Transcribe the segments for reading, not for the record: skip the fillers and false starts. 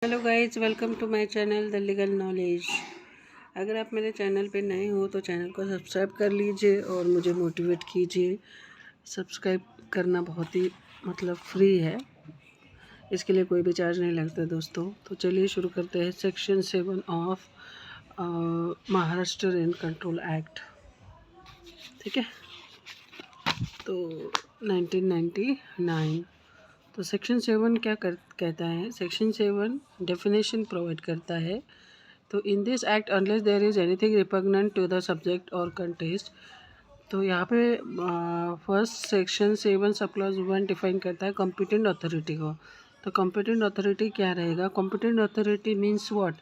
Hello guys, welcome to my channel the legal knowledge. अगर आप मेरे चैनल पे नए हो तो चैनल को सब्सक्राइब कर लीजिए और मुझे मोटिवेट कीजिए। सब्सक्राइब करना बहुत ही फ्री है, इसके लिए कोई भी चार्ज नहीं लगता दोस्तों। तो चलिए शुरू करते हैं। Section 7 of Maharashtra rent control act, ठीक है। तो 1999। तो सेक्शन 7 क्या कहता है? सेक्शन 7 डेफिनेशन प्रोवाइड करता है। तो in this act unless there is anything repugnant to the subject or context. तो यहाँ पे first section 7 sub clause 1 define करता है कॉम्पिटेंट अथॉरिटी को। तो कॉम्पिटेंट अथॉरिटी क्या रहेगा? Competent authority means what?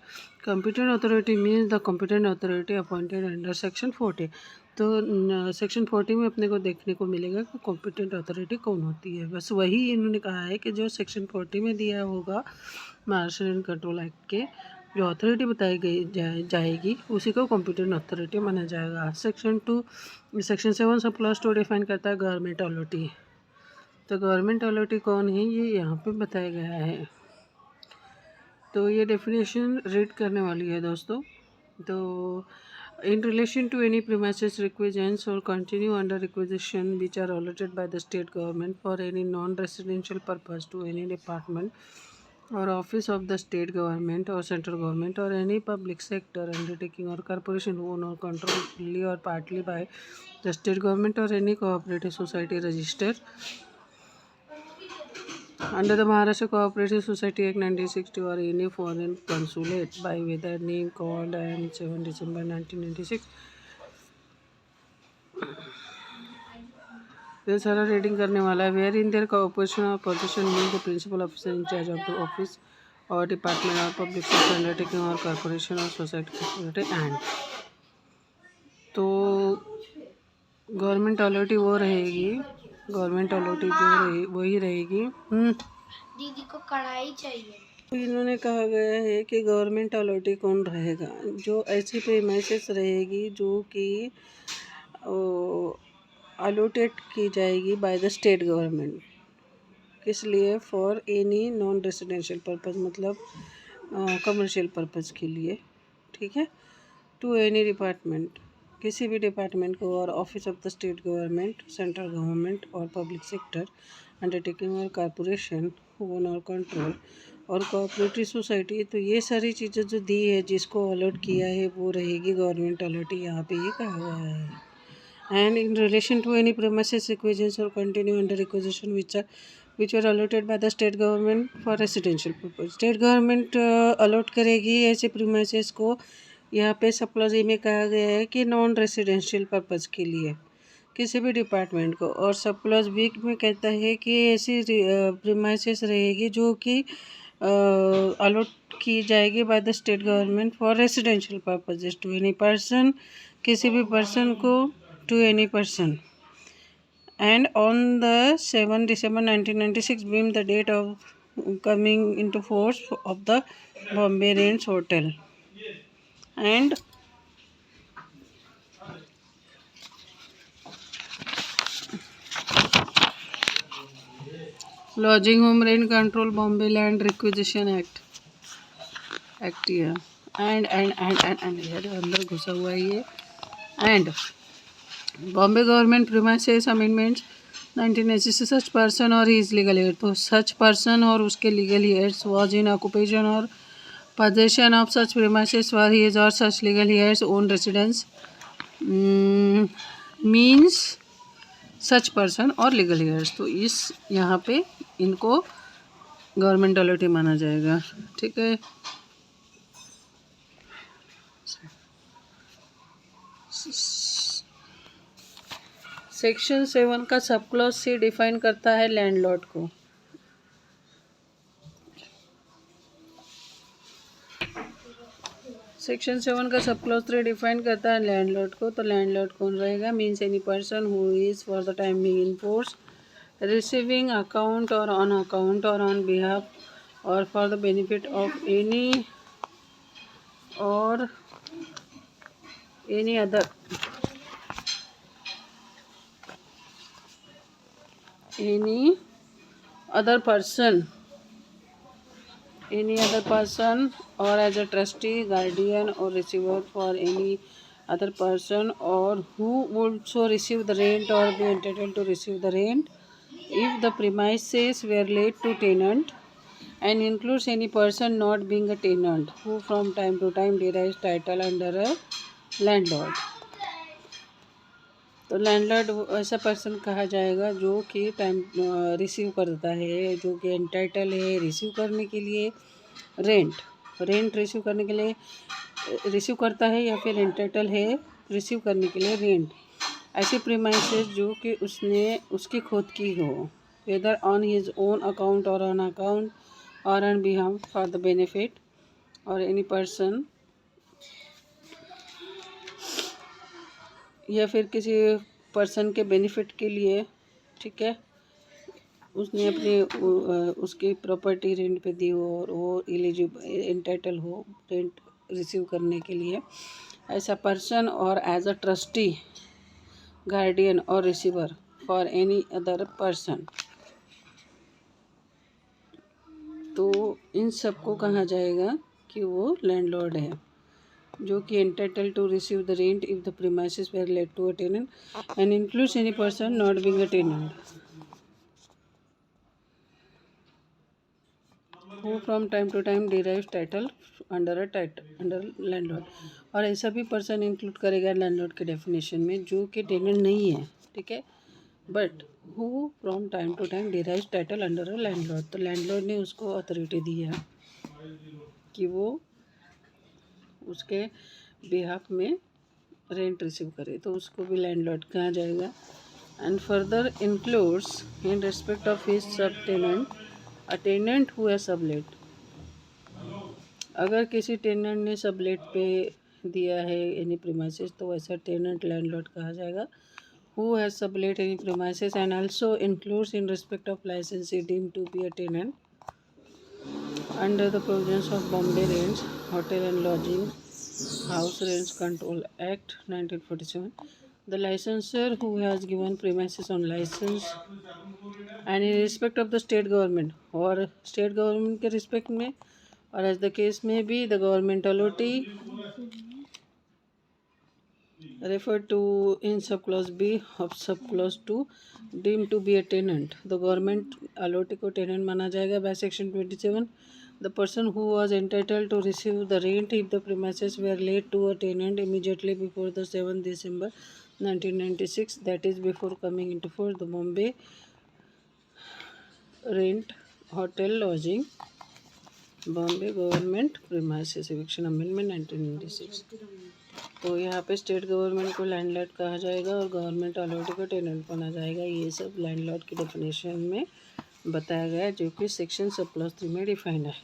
Competent authority means the competent authority appointed under section 40। तो सेक्शन 40 में अपने को देखने को मिलेगा कि कॉम्पिटेंट अथॉरिटी कौन होती है। बस वही इन्होंने कहा है कि जो सेक्शन 40 में दिया होगा महाराष्ट्र रेंट कंट्रोल एक्ट के, जो अथॉरिटी बताई गई जाएगी उसी को कॉम्पिटेंट अथॉरिटी माना जाएगा। सेक्शन 7 सब क्लॉज 2 डिफाइन करता है गवर्नमेंट अथॉरिटी। तो गवर्नमेंट अथॉरिटी कौन है ये यहाँ पे बताया गया है। तो ये डेफिनेशन रीड करने वाली है दोस्तों। तो in relation to any premises requisitions or continue under requisition which are allotted by the state government for any non-residential purpose to any department or office of the state government or central government or any public sector undertaking or corporation owned or controlled fully or partly by the state government or any cooperative society registered under the Maharashtra Cooperative Society Act 1960 or any foreign consulate by whether name called and 7 December 1996। ये सारा reading करने वाला है। Where in there corporation or position mean the principal officer in charge of the office or department or public sector undertaking or corporation or society and. तो government authority वो रहेगी, government authority जो वही रहेगी। दीदी को कढ़ाई चाहिए। तो इन्होंने कहा गया है कि गवर्नमेंट अथॉरिटी कौन रहेगा? जो ऐसी प्रीमाइसेस रहेगी जो कि अलॉटेड की जाएगी बाय द स्टेट गवर्नमेंट। किस लिए? For any non residential purpose, मतलब कमर्शियल पर्पज़ के लिए, ठीक है। टू एनी डिपार्टमेंट, किसी भी डिपार्टमेंट को, और office of the state government, central government और पब्लिक सेक्टर अंडरटेकिंग और कॉरपोरेशन ओन और कंट्रोल और कोऑपरेटिव सोसाइटी। तो ये सारी चीज़ें जो दी है, जिसको अलॉट किया है, वो रहेगी गवर्नमेंट अलॉटी। यहाँ पे ये कहा गया है। And in relation to any premises requisitions or continue under requisition which were allotted by the state government for residential purpose। State government allot करेगी ऐसे प्रीमाइसेस को। यहाँ पे सब क्लॉज ए में कहा गया है कि नॉन रेसिडेंशियल पर्पज़ के लिए किसी भी डिपार्टमेंट को, और सब क्लॉज बी में कहता है कि ऐसी प्रीमाइसेस रहेगी जो कि अलॉट की जाएगी by the state government for residential purposes to any person, किसी भी पर्सन को, to any person. And on the 7 December 1996 being the date of coming into force of the Bombay Rains Hotel and Lodging Home Rent Control Bombay Land Requisition Act here and यार अंदर घुसा हुआ है ये। and Bombay Government Premises Amendments 1986 such person or his legal heir। तो such person और उसके legal heirs was in occupation or possession of such premises for his or such legal heirs own residence means such person और legal heirs। तो इस यहाँ पे इनको government authority माना जाएगा, ठीक है। सेक्शन 7 का सब क्लॉज सी डिफाइन करता है लैंडलॉर्ड को। सेक्शन 7 का सब क्लॉज 3 डिफाइन करता है लैंडलॉर्ड को। तो लैंडलॉर्ड कौन रहेगा? Means any person who is for the time being in force receiving account or on account or on behalf or for the benefit of any or any other person any other person, or as a trustee, guardian, or receiver for any other person, or who would so receive the rent or be entitled to receive the rent if the premises were let to tenant, and includes any person not being a tenant who from time to time derives title under a landlord. तो landlord ऐसा person कहा जाएगा जो कि time receive करता है, जो कि एंटाइटल है रिसीव करने के लिए रेंट रिसीव करने के लिए रिसीव करता है, या फिर एंटाइटल है रिसीव करने के लिए रेंट ऐसी प्रीमाइसेस जो कि उसने उसकी खुद की हो, whether on his own account or on account or on behalf for the benefit or any person, या फिर किसी पर्सन के बेनिफिट के लिए, ठीक है, उसने अपनी उसकी प्रॉपर्टी रेंट पे दी हो और वो एलिजिबल एंटाइटल हो रेंट रिसीव करने के लिए, ऐसा पर्सन, और एज अ ट्रस्टी, गार्डियन और receiver for any other person, तो इन सबको कहा जाएगा कि वो लैंडलॉर्ड है, जो कि entitle to receive the rent if the premises were let to a tenant and includes any person not being a tenant who from time to time derives title under landlord. और ऐसा भी person include करेगा landlord के definition में जो कि tenant नहीं है, ठीक है, but who from time to time derives title under a landlord. तो लैंडलॉर्ड ने उसको अथॉरिटी दी है कि वो उसके बिहाफ में रेंट रिसीव करे, तो उसको भी लैंडलॉर्ड कहा जाएगा। And further includes in respect of his सब टेनेंट अ टेनेंट हु है सबलेट। अगर किसी टेनेंट ने सबलेट पे दिया है एनी प्रीमाइसेस तो वैसा टेनेंट लैंडलॉर्ड कहा जाएगा। Who has sublet any premises and also includes in respect of licensee deemed to be a tenant under the provisions of Bombay rents hotel and lodging house rents control act 1947। The licensor who has given premises on license and in respect of the state government और state government के respect में, और as the case may be the governmentality referred to in subclause B of subclause 2 deemed to be a tenant, the government allotee को tenant माना जाएगा by section 27। The person who was entitled to receive the rent if the premises were let to a tenant immediately before the 7th December 1996, that is before coming into force the Bombay Rent Hotel Lodging Bombay government premises eviction amendment 1996। तो यहाँ पे state government को landlord कहा जाएगा और government authority को tenant माना जाएगा। ये सब लैंडलॉर्ड की डेफिनेशन में बताया गया है जो कि सेक्शन सब क्लॉज 3 में डिफाइंड है।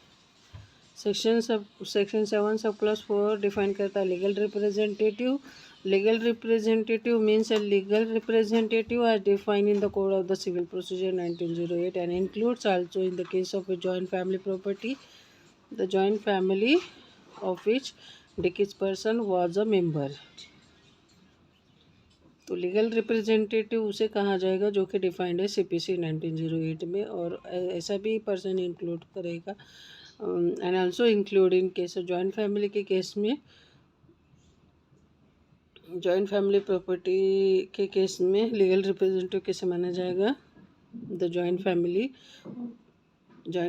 सेक्शन 7 सब क्लॉज 4 डिफाइन करता है legal representative. Legal representative means a legal representative as defined in the Code of the Civil Procedure 1908 and includes also in the case of a joint family property the joint family of which deceased person was a member। तो legal representative उसे कहा जाएगा जो कि defined है CPC 1908 में, और ऐसा भी पर्सन इंक्लूड करेगा and also include in case of joint family के केस में, जॉइंट फैमिली प्रॉपर्टी के केस में लीगल रिप्रेजेंटेटिव कैसे माना जाएगा, द जॉइंट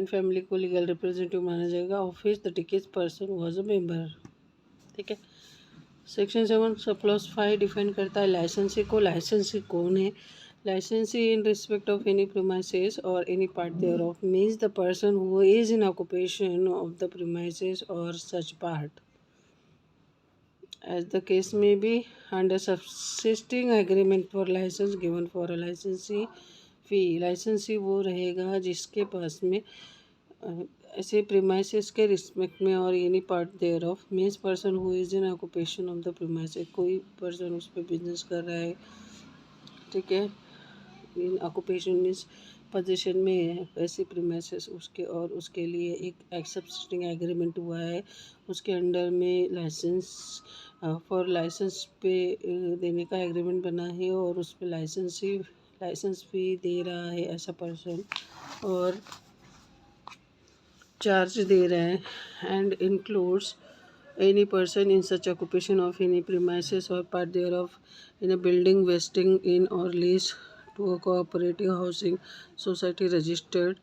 फैमिली को लीगल रिप्रेजेंटेटिव माना जाएगा of which the deceased person was a member, ठीक है। सेक्शन 7 सब क्लॉज 5 डिफाइन करता है लाइसेंसी को। लाइसेंसी कौन है? Licensee in respect of any premises or any part thereof means the person who is in occupation of the premises or such part as the case may be under subsisting agreement for license given for a licensee fee। लाइसेंसी वो रहेगा जिसके पास में ऐसे premises के respect में और any part thereof means person who is in occupation of the premises, कोई पर्सन उस पर बिजनेस कर रहा है, ठीक है, इन ऑक्यूपेशन मीन्स पोजीशन में है ऐसे प्रीमाइसेस उसके, और उसके लिए एक सबसिस्टिंग एग्रीमेंट हुआ है, उसके अंडर में लाइसेंस फॉर लाइसेंस पे देने का एग्रीमेंट बना है और उस पर लाइसेंस फी दे रहा है ऐसा पर्सन, और चार्ज दे रहे हैं, and includes any person in such occupation of any premises or part thereof in a building vesting in or lease to a cooperative housing society registered,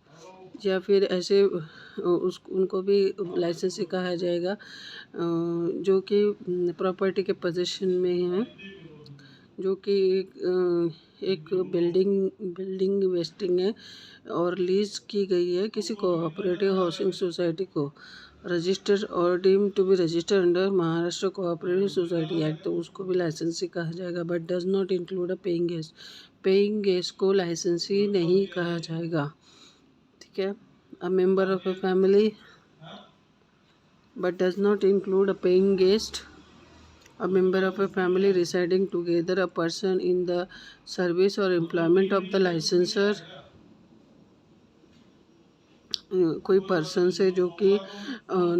या फिर ऐसे उनको भी लाइसेंसी कहा जाएगा जो कि प्रॉपर्टी के पोजीशन में है, जो कि एक बिल्डिंग वेस्टिंग है और लीज की गई है किसी कोऑपरेटिव हाउसिंग सोसाइटी को, register or deem to be register under Maharashtra cooperative society act, तो उसको भी लाइसेंसी कहा जाएगा। But does not include a paying guest, paying guest को लाइसेंसी नहीं कहा जाएगा। ठीक है, a member of a family but does not include a paying guest, a member of a family residing together, a person in the service or employment of the licensor, कोई person है जो कि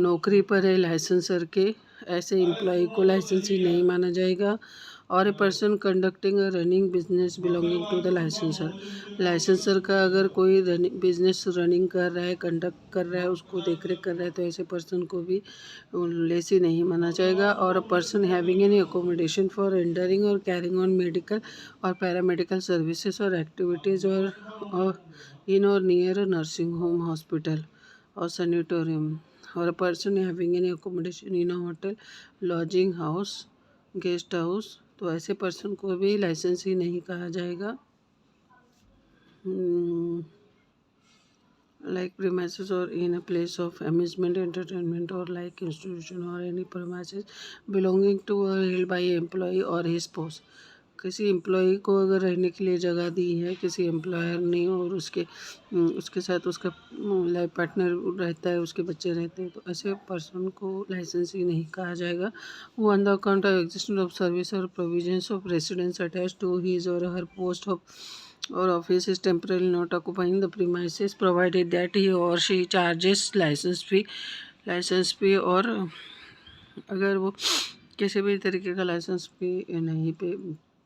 नौकरी पर है लाइसेंसर के, ऐसे employ को लाइसेंसी नहीं माना जाएगा। और a person conducting a running business belonging to the licensor, licensor का अगर कोई बिजनेस रनिंग कर रहा है, कंडक्ट कर रहा है, उसको देख रेख कर रहा है, तो ऐसे पर्सन को भी लेसी नहीं माना जाएगा। और a person having any accommodation for rendering और कैरिंग ऑन मेडिकल और पैरामेडिकल सर्विसेज और एक्टिविटीज़ और in or near a nursing home, hospital or sanatorium, or a person having any accommodation in a hotel, lodging house, guest house, तो ऐसे person को भी licence ही नहीं कहा जाएगा। like premises or in a place of amusement entertainment or like institution or any premises belonging to or held by employee or his spouse, किसी employee को अगर रहने के लिए जगह दी है किसी एम्प्लॉयर ने और उसके साथ उसका लाइफ पार्टनर रहता है, उसके बच्चे रहते हैं, तो ऐसे पर्सन को लाइसेंस ही नहीं कहा जाएगा। वो on the account of existence of service or provisions of residence attach to his or her post of or office is temporarily not occupying the premises provided that he or she charges license fee, और अगर वो किसी भी तरीके का licence फी नहीं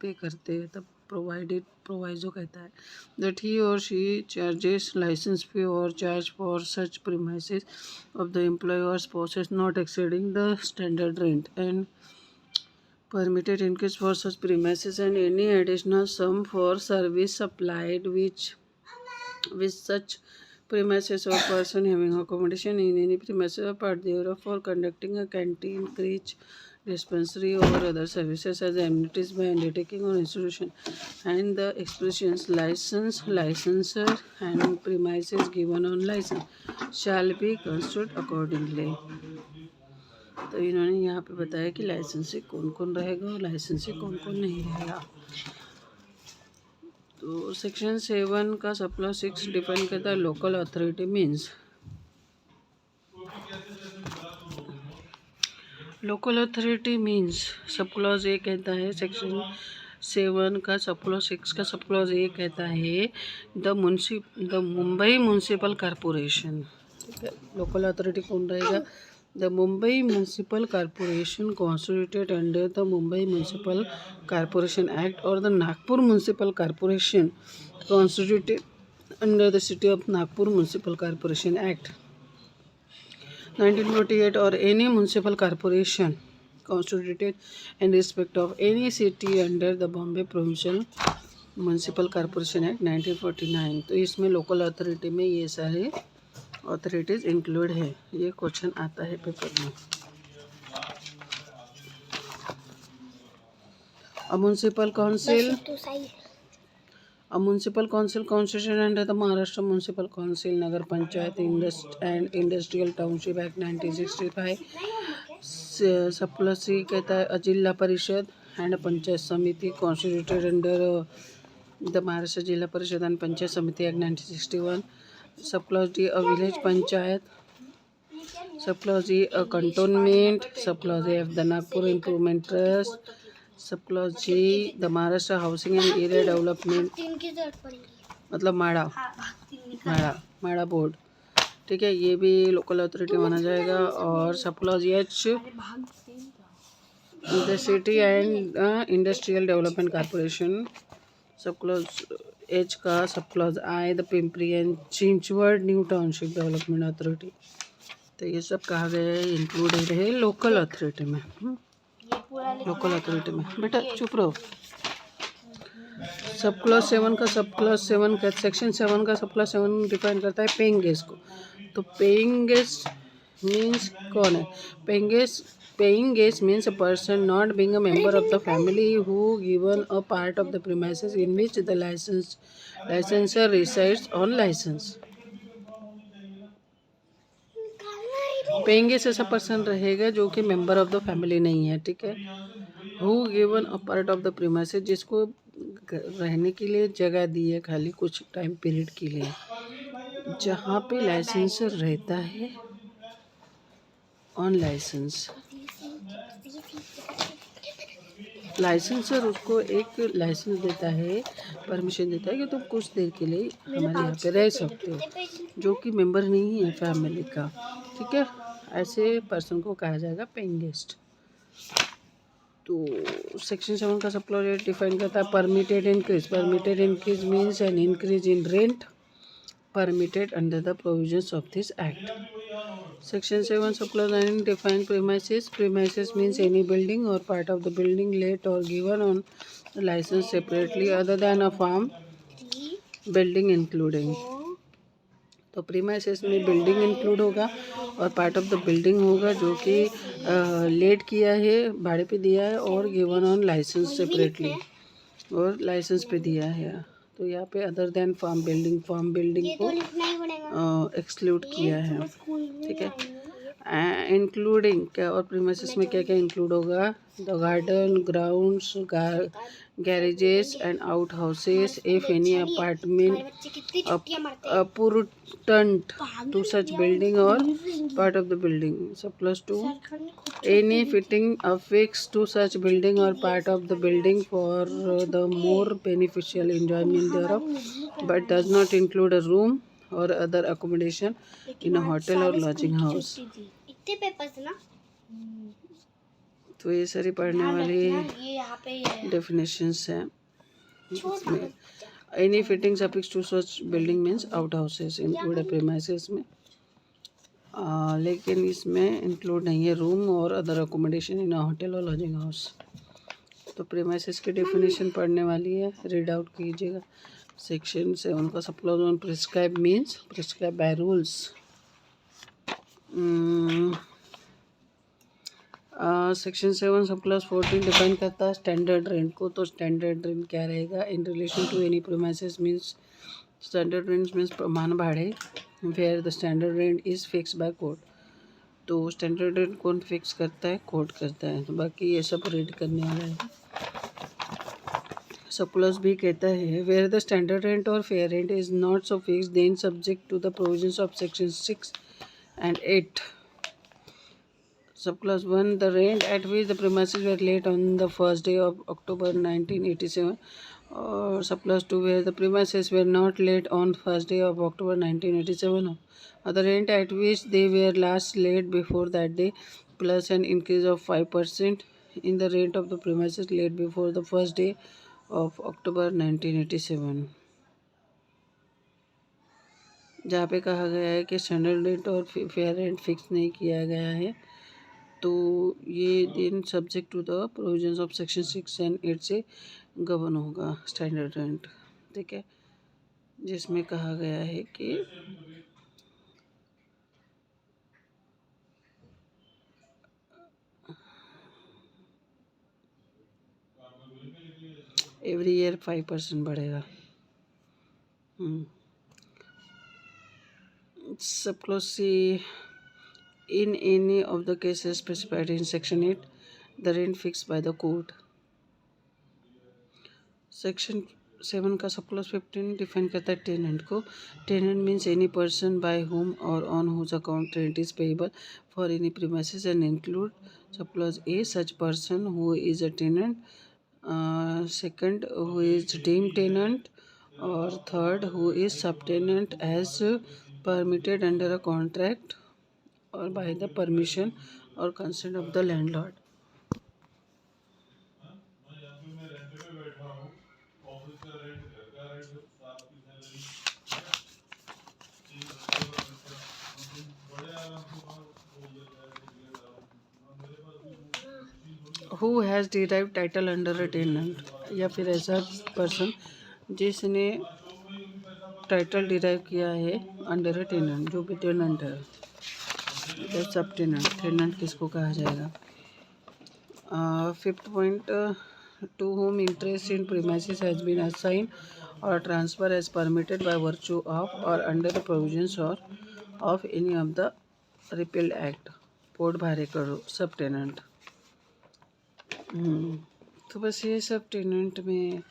पे करते तब प्रोवाइजो कहता है that he or she charges license fee or charge for such premises of the employee or spouses not exceeding the standard rent and permitted increase for such premises and any additional sum for service supplied with such premises or person having accommodation in any premises or part thereof for conducting a canteen, creche, dispensary or other services as amenities by undertaking or institution, and the expressions license, licensor and premises given on license shall be construed accordingly। तो इन्होंने यहाँ पे बताया कि लाइसेंसी कौन कौन रहेगा और लाइसेंसी कौन कौन नहीं रहेगा। तो सेक्शन 7 का सब क्लॉज 6 डिफाइन करता है local authority means. Local authority means सब क्लॉज ए कहता है, सेक्शन 7 का सब क्लॉज 6 का सब क्लॉज ए कहता है द मुंबई म्यूनसिपल कॉरपोरेशन। ठीक है, लोकल अथॉरिटी कौन रहेगा? The Mumbai Municipal Corporation constituted under the Mumbai Municipal Corporation Act or the Nagpur Municipal Corporation constituted under the City of Nagpur Municipal Corporation Act 1948 or any municipal corporation constituted in respect of any city under the Bombay Provincial Municipal Corporation Act 1949। तो इसमें local authority में ये सारे authorities include है। ये question आता है paper में। A municipal council constitution under the Maharashtra municipal council Nagar Panchayat and industrial township act 1965। सब प्लस सी कहता है जिला परिषद एंड पंचायत समिति कॉन्स्टिट्यूटेड अंडर द महाराष्ट्र जिला परिषद एंड पंचायत समिति act 1961। Sub clause D a village panchayat, sub clause D a cantonment, sub clause F the Nagpur improvement trust, sub clause ji the Maharashtra housing and area development मतलब माड़ा बोर्ड। ठीक है, ये भी लोकल अथॉरिटी माना जाएगा। और sub clause H the city and industrial development corporation, sub clause H का sub clause I the Pimpri and Chinchwad new township development authority. तो ये सब कहा गया है इंक्लूडेड है लोकल अथॉरिटी में। ये पूरा लिखना लोकल है। अथॉरिटी में बेटा चुप रहो। सब क्लॉज 7 का सब क्लॉज 7 का सेक्शन 7 का सब क्लॉज 7 डिफाइन करता है पेइंग गेस्ट को। तो पेइंग गेस्ट मीन्स कौन है? Paying guest means a person not being a member of the family who given a part of the premises in which the licensor resides on licence. Paying guest ऐसा person रहेगा जो कि member of the family नहीं है, ठीक है। Who given a part of the premises, जिसको रहने के लिए जगह दी है खाली कुछ टाइम पीरियड के लिए, जहाँ पे लाइसेंसर रहता है ऑन लाइसेंस। लाइसेंसर उसको एक लाइसेंस देता है, परमिशन देता है कि तुम कुछ देर के लिए हमारे यहाँ पे रह सकते हो, जो कि मेंबर नहीं है फैमिली का, ठीक है। ऐसे पर्सन को कहा जाएगा पेइंग गेस्ट। तो सेक्शन 7 का सब क्लॉज 8 डिफाइन करता है permitted increase. Permitted increase means an increase in rent permitted under the provisions of this act. Section 7 subclause 9 define premises. Premises means any building or part of the building let or given on license separately other than a farm building including। तो premises में building include होगा और part of the building होगा जो कि late किया है, भाड़े पे दिया है और गिवन ऑन लाइसेंस सेपरेटली और लाइसेंस पे दिया है। तो यहाँ पे अदर देन फार्म बिल्डिंग को एक्सक्लूड किया है, ठीक है। इंक्लूडिंग क्या और प्रीमाइसेस में क्या क्या इंक्लूड होगा? The garden grounds garages and out houses if any apartment appurtenant to such building or part of the building। सब plus 2 any fitting affixed to such building or part of the building for the more beneficial enjoyment thereof but does not include a room or other accommodation in a hotel or lodging house। इतने papers ना, तो ये सारी पढ़ने वाली ये यहाँ पे डेफिनेशंस हैं इसमें। Any fittings affix to such building means outhouses include है प्रीमाइसेस में, लेकिन इसमें इंक्लूड नहीं है room or other accommodation in hotel or lodging house. तो प्रीमाइसेस की डेफिनेशन पढ़ने वाली है, रीड आउट कीजिएगा। सेक्शन 7 का sub clause 1 prescribe means prescribe by rules. Section 7 sub clause 14 define करता है स्टैंडर्ड रेंट को। तो स्टैंडर्ड रेंट क्या रहेगा? In relation to any premises means standard rent means प्रमाण भाड़े where the standard rent is fix by court. तो standard rent कौन फिक्स करता है? कोर्ट करता है। तो बाकी ये सब रीड करने वाला है। सब क्लॉज भी कहता है वेयर द स्टैंडर्ड रेंट और fair rent is not so fix then subject to the provisions of section 6 and 8। Subclause 1 the rent at which the premises were let on the first day of October 1987 or subclause 2 where the premises were not let on first day of October 1987 or the rent at which they were last let before that day plus an increase of 5% in the rent of the premises let before the first day of October 1987। जहाँ पे कहा गया है कि standard rent और fair rent fix नहीं किया गया है, तो ये दिन subject to the provisions of section 6 and 8 से गवर्न होगा स्टैंडर्ड रेंट, ठीक है। जिसमें कहा गया है कि एवरी ईयर 5% बढ़ेगा। Sub clause C in any of the cases specified in section 8 the rent fixed by the court। Section 7 का सब क्लॉज 15 डिफाइन करता है टेनेंट को। Tenant means any person by whom or on whose account rent is payable for any premises and include sub clause A such person who is a tenant, second who is deemed tenant or third who is sub tenant as permitted under a contract or by the permission or consent of the landlord। Who has derive title under a tenant, या फिर ऐसा person जिसने title derive किया है under a tenant, जो भी tenant है। सब टेनेंट, टेनेंट किसको कहा जाएगा? Fifth point, to whom interest in premises has been assigned or transfer as permitted by virtue of or under the provisions or of any of the repealed act, port भारे करो, सब tenant. तो बस ये सब टेनेंट में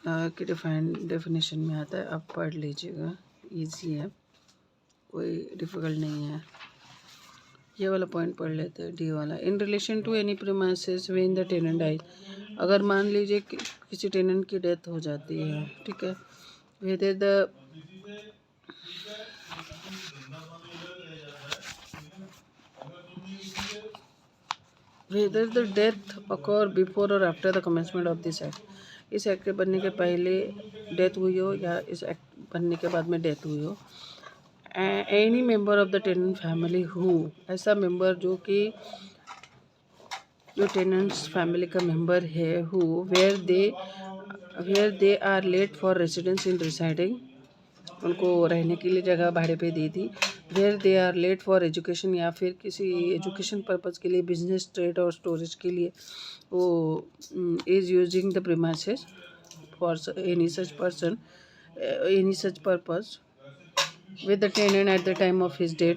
की definition में आता है, आप पढ़ लीजिएगा, इजी है, कोई डिफ़िकल्ट नहीं है। ये वाला पॉइंट पढ़ लेते हैं, डी वाला। In relation to any premises when the tenant dies, अगर मान लीजिए कि किसी टेनेंट की डेथ हो जाती है, ठीक है, whether the death occur before or after the commencement of this act, इस एक्ट के बनने के पहले डेथ हुई हो या इस एक्ट बनने के बाद में डेथ हुई हो। Any member of the tenant family who, ऐसा मेंबर जो टेनेंट्स फैमिली का मेंबर है, who where they are let for residence in residing, उनको रहने के लिए जगह भाड़े पे दी थी। Where they are let for education, या फिर किसी एजुकेशन पर्पज़ के लिए, बिजनेस, ट्रेड और स्टोरेज के लिए वो is using the premises for any such person, any such purpose with the tenant at the time of his death,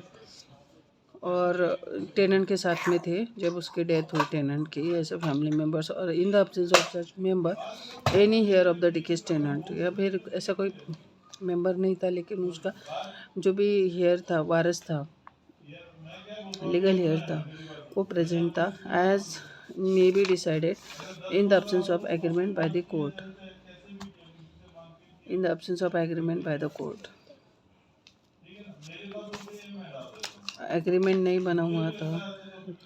और टेनेंट के साथ में थे जब उसकी डेथ हुई टेनेंट की, ऐसे फैमिली मेम्बर्स, और in the absence of such member any heir of the डिकेज टेनेंट, या फिर ऐसा कोई मेंबर नहीं था लेकिन उसका जो भी हेयर था, वारिस था, लीगल हेयर था, वो प्रेजेंट था, as may be decided in the absence of agreement by the court, in the absence of agreement by the court. Agreement नहीं बना हुआ था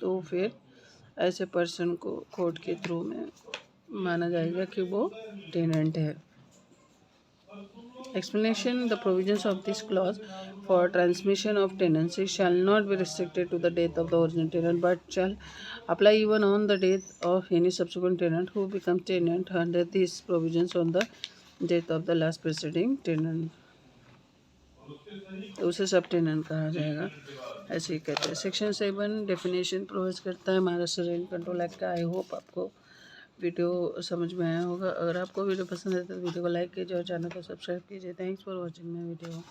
तो फिर ऐसे पर्सन को कोर्ट के थ्रू में माना जाएगा कि वो टेनेंट है। Explanation, the provisions of this clause for transmission of tenancy shall not be restricted to the death of the original tenant but shall apply even on the death of any subsequent tenant who become tenant under this provisions on the death of the last preceding tenant, उसे sub tenant कहा जाएगा, ऐसे ही कहते हैं। Section 7 definition provide करता है Maharashtra rent control act का। I hope आपको वीडियो समझ में आया होगा। अगर आपको वीडियो पसंद है तो वीडियो को लाइक कीजिए और चैनल को सब्सक्राइब कीजिए। Thanks for watching my video.